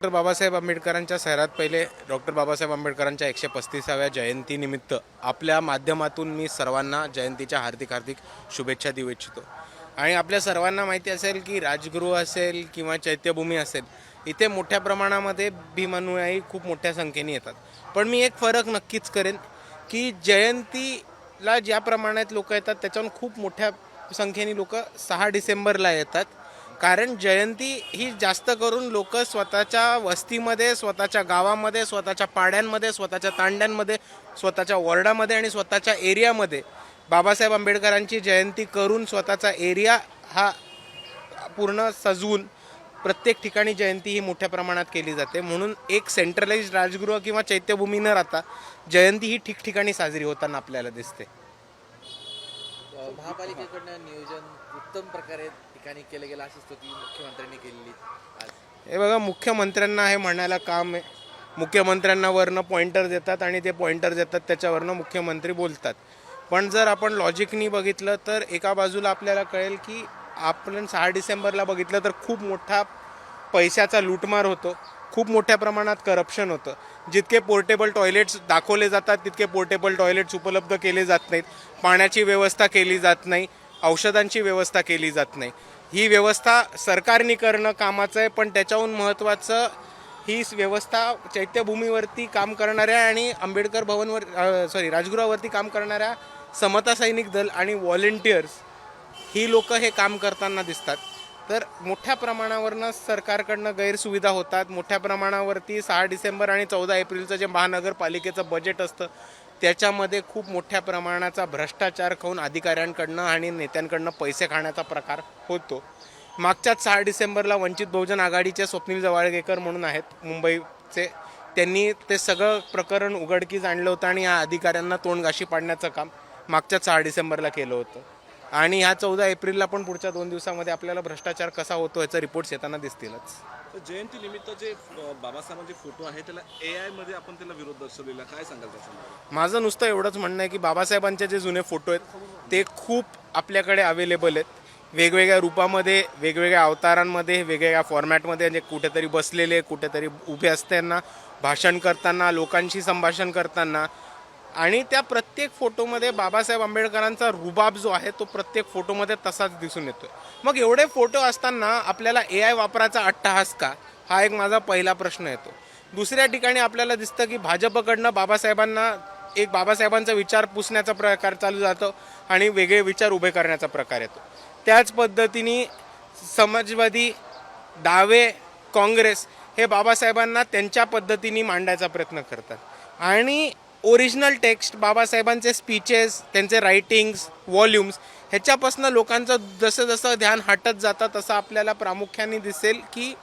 Doctor Babasaheb आंबेडकरांच्या शहरात पहिले डॉक्टर बाबासाहेब आंबेडकरांच्या 135व्या जयंतीनिमित्त आपल्या माध्यमातून मी सर्वांना जयंतीच्या हार्दिक हार्दिक शुभेच्छा देऊ इच्छितो. आणि आपल्या सर्वांना माहिती असेल की राजगृह असेल किंवा चैत्यभूमी असेल, इथे मोठ्या प्रमाणामध्ये भीमानुयायी खूप मोठ्या संख्येने येतात. पण मी एक फरक नक्कीच करेन की जयंतीला ज्या प्रमाणात लोक येतात त्याच्याहून खूप मोठ्या संख्येने लोक 6 डिसेंबरला येतात. कारण जयंती ही जास्त करून लोक स्वतःच्या वस्तीमध्ये, स्वतःच्या गावामध्ये, स्वतःच्या पाड्यांमध्ये, स्वतःच्या तांड्यांमध्ये, स्वतःच्या वॉर्डामध्ये आणि स्वतःच्या एरियामध्ये बाबासाहेब आंबेडकरांची जयंती करून स्वतःचा एरिया हा पूर्ण सजवून प्रत्येक ठिकाणी जयंती ही मोठ्या प्रमाणात केली जाते. म्हणून एक सेंट्रलाइज राजगृह किंवा चैत्यभूमी न राहता जयंती ही ठिकठिकाणी साजरी होताना आपल्याला दिसते. महापालिकेकडनं नियोजन उत्तम प्रकारे ठिकाणी केलं गेलं अशी स्तुती मुख्यमंत्र्यांनी केलेली आज. हे बघा, मुख्यमंत्र्यांना हे म्हणायला काम आहे. मुख्यमंत्र्यांना वरनं पॉइंटर देतात आणि ते पॉइंटर देतात त्याच्यावरनं मुख्यमंत्री बोलतात. पण जर आपण लॉजिकनी बघितलं तर एका बाजूला आपल्याला कळेल की आपण 6 डिसेंबरला बघितलं तर खूप मोठा पैशाचा लूटमार होतो, खूप मोठ्या प्रमाणात करप्शन होतं. जितके पोर्टेबल टॉयलेट्स दाखवले जातात तितके पोर्टेबल टॉयलेट्स उपलब्ध केले जात नाहीत, पाण्याची व्यवस्था केली जात नाही, औषधांची व्यवस्था केली जात नाही. ही व्यवस्था सरकारने करणं कामाचं आहे, पण त्याच्याहून महत्त्वाचं ही व्यवस्था चैत्यभूमीवरती काम करणाऱ्या आणि आंबेडकर भवनवर राजगृहावरती काम करणाऱ्या समता सैनिक दल आणि व्हॉलेंटियर्स ही लोक हे काम करताना दिसतात. तर मोठ्या प्रमाणावरनं सरकारकडनं गैरसुविधा होतात. मोठ्या प्रमाणावरती 6 डिसेंबर आणि 14 एप्रिलचं जे महानगरपालिकेचं बजेट असतं त्याच्यामध्ये खूप मोठ्या प्रमाणाचा भ्रष्टाचार खाऊन अधिकाऱ्यांकडनं आणि नेत्यांकडनं पैसे खाण्याचा प्रकार होतो. मागच्याच 6 डिसेंबरला वंचित बहुजन आघाडीचे स्वप्नील जवाळगेकर म्हणून आहेत मुंबईचे, त्यांनी ते सगळं प्रकरण उघडकीस आणलं होतं आणि या अधिकाऱ्यांना तोंडगाशी पाडण्याचं काम मागच्याच 6 डिसेंबरला केलं होतं. आणि ह्या 14 एप्रिलला पण पुढच्या 2 दिवसामध्ये आपल्याला भ्रष्टाचार कसा होतो याचे रिपोर्ट्स येताना दिसतीलच. जयंती निमित्त जे बाबासाहेबांचे फोटो आहे त्याला AI मध्ये आपण त्याला विरोध दर्शवलेला, काय सांगाल त्याच्यामध्ये? माझं नुसतं एवढंच म्हणणं आहे की बाबासाहेबांचे जे जुने फोटो आहेत ते खूप आपल्याकडे अवेलेबल आहेत, वेगवेगळ्या रूपामध्ये, वेगवेगळ्या अवतारांमध्ये, वेगवेगळ्या फॉर्मॅटमध्ये. म्हणजे कुठेतरी बसलेले, कुठेतरी उभे असताना, भाषण करताना, लोकांशी संभाषण करताना. आणि त्या प्रत्येक फोटोमध्ये बाबासाहेब आंबेडकरांचा रुबाब जो आहे तो प्रत्येक फोटोमध्ये तसाच दिसून येतो. मग एवढे फोटो असताना आपल्याला AI वापरायचा अट्टहास का, हा एक माझा पहिला प्रश्न येतो. दुसऱ्या ठिकाणी आपल्याला दिसतं की भाजपकडनं बाबासाहेबांचा विचार पुसण्याचा प्रकार चालू जातो आणि वेगळे विचार उभे करण्याचा प्रकार येतो. त्याच पद्धतीने समाजवादी, डावे, काँग्रेस हे बाबासाहेबांना त्यांच्या पद्धतीने मांडायचा प्रयत्न करतात. आणि ओरिजिनल टेक्स्ट, बाबासाहेबांचे स्पीचेस, त्यांचे रायटिंग्स, व्हॉल्यूम्स ह्याच्यापासून लोकांचं जसं जसं ध्यान हटत जातं तसं आपल्याला प्रामुख्याने दिसेल की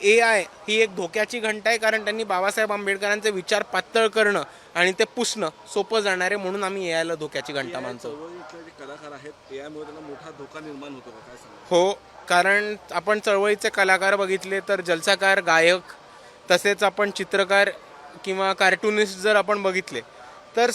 AI ही एक धोक्याची घंटा आहे. कारण त्यांनी बाबासाहेब आंबेडकरांचे विचार पातळ करणं आणि ते पुसणं सोपं जाणार आहे. म्हणून आम्ही AI ला धोक्याची घंटा मानतो. जे कलाकार आहेत AI मुळे त्यांना मोठा धोका निर्माण होतो का, काय सांगाल? हो, कारण आपण चळवळीचे कलाकार बघितले तर जलसाकार, गायक, तसेच आपण चित्रकार किंवा कार्टुनिस्ट जर आपण बघितले तर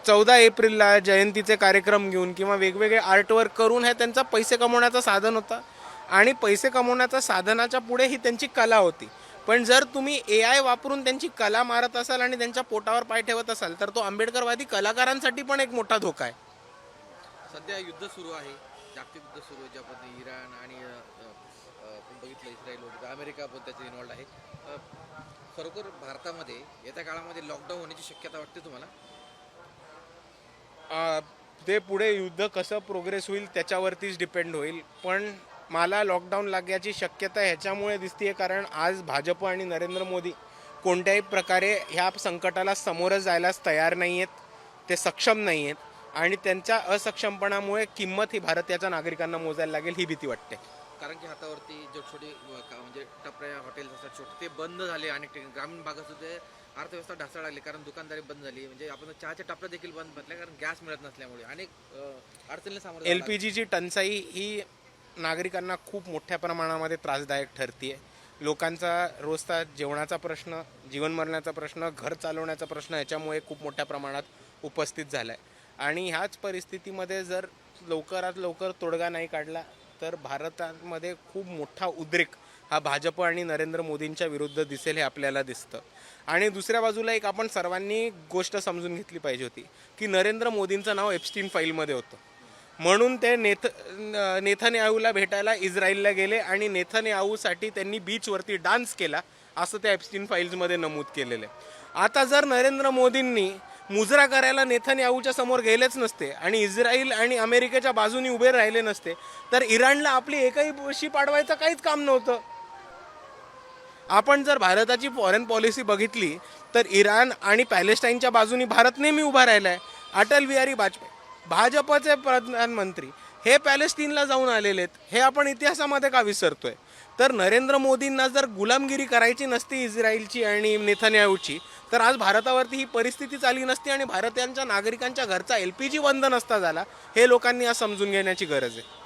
14 एप्रिलला जयंतीचे कार्यक्रम घेऊन किंवा वेगवेगळे आर्टवर्क करून हे त्यांचा पैसे कमवण्याचं साधन होता. आणि पैसे कमवण्याच्या साधनाच्या पुढे ही त्यांची कला होती. पण जर तुम्ही AI वापरून त्यांची कला मारत असाल आणि त्यांच्या पोटावर पाय ठेवत असाल तर तो आंबेडकरवादी कलाकारांसाठी पण एक मोठा धोका आहे. सध्या युद्ध सुरू आहे, जागतिक युद्ध सुरू आहे, ज्या पद्धतीने इराण आणि आपण बघितलं इस्रायल वगैरे, अमेरिका पण त्याच्यात इन्व्हॉल्ड आहे. खरोखर भारतामध्ये येत्या काळामध्ये लॉकडाऊन होण्याची शक्यता वाटते तुम्हाला? ते पुढे युद्ध कसं प्रोग्रेस होईल त्याच्यावरतीच डिपेंड होईल. पण मला लॉकडाऊन लागण्याची शक्यता ह्याच्यामुळे दिसते कारण आज भाजप आणि नरेंद्र मोदी कोणत्याही प्रकारे ह्या संकटाला समोरच जायलाच तयार नाही आहेत, ते सक्षम नाही आहेत. आणि त्यांच्या असक्षमपणामुळे किंमत ही भारताच्या नागरिकांना मोजायला लागेल ही भीती वाटते. कारण की हातावरती जे छोटे म्हणजे टपऱ्या हॉटेल्स असतात छोटे, ते बंद झाले आणि ग्रामीण भागात सुद्धा अर्थव्यवस्था ढासळायला लागली. कारण दुकानदारी बंद झाली, म्हणजे आपण चहाच्या टपऱ्या देखील बंद पडल्या कारण गॅस मिळत नसल्यामुळे अनेक अडचणीला सामोरं LPGची टंचाई ही नागरिकांना खूप मोठ्या प्रमाणामध्ये त्रासदायक ठरते. लोकांचा रोजचा जेवणाचा प्रश्न, जीवनमरणाचा प्रश्न, घर चालवण्याचा प्रश्न याच्यामुळे खूप मोठ्या प्रमाणात उपस्थित झाला आहे. आणि ह्याच परिस्थितीमध्ये जर लवकरात लवकर तोडगा नाही काढला तर भारतामध्ये खूप मोठा उद्रेक हा भाजप आणि नरेंद्र मोदींच्या विरुद्ध दिसेल हे आपल्याला दिसतं. आणि दुसऱ्या बाजूला एक आपण सर्वांनी गोष्ट समजून घेतली पाहिजे होती की नरेंद्र मोदींचं नाव एप्स्टीन फाईलमध्ये होतं, म्हणून ते नेथन्याहूला भेटायला इस्रायलला गेले आणि नेथन्याहूसाठी त्यांनी बीचवरती डान्स केला असं त्या एप्स्टीन फाईल्समध्ये नमूद केलेलं आहे. आता जर नरेंद्र मोदींनी मुजरा करायला नेथन्याहूच्या समोर गेलेच नसते आणि इस्रायल आणि अमेरिकेच्या बाजूनी उभे राहिले नसते तर इराणला आपली एकही गोष्टी पाडवायचं काहीच काम नव्हतं. आपण जर भारताची फॉरेन पॉलिसी बघितली तर इराण आणि पॅलेस्टाईनच्या बाजूनी भारत नेहमी उभा राहिला आहे. अटल बिहारी वाजपेयी भाजपचे प्रधानमंत्री हे पॅलेस्टीनला जाऊन आलेले आहेत, हे आपण इतिहासामध्ये का विसरतोय? तर नरेंद्र मोदींना जर गुलामगिरी करायची नसती इस्रायलची आणि नेथन्याहूची तर आज भारतावरती ही परिस्थिती आली नसती आणि भारतीयांच्या नागरिकांच्या घरचा LPG बंद नसता झाला. हे लोकांनी आज समजून घेण्याची गरज आहे.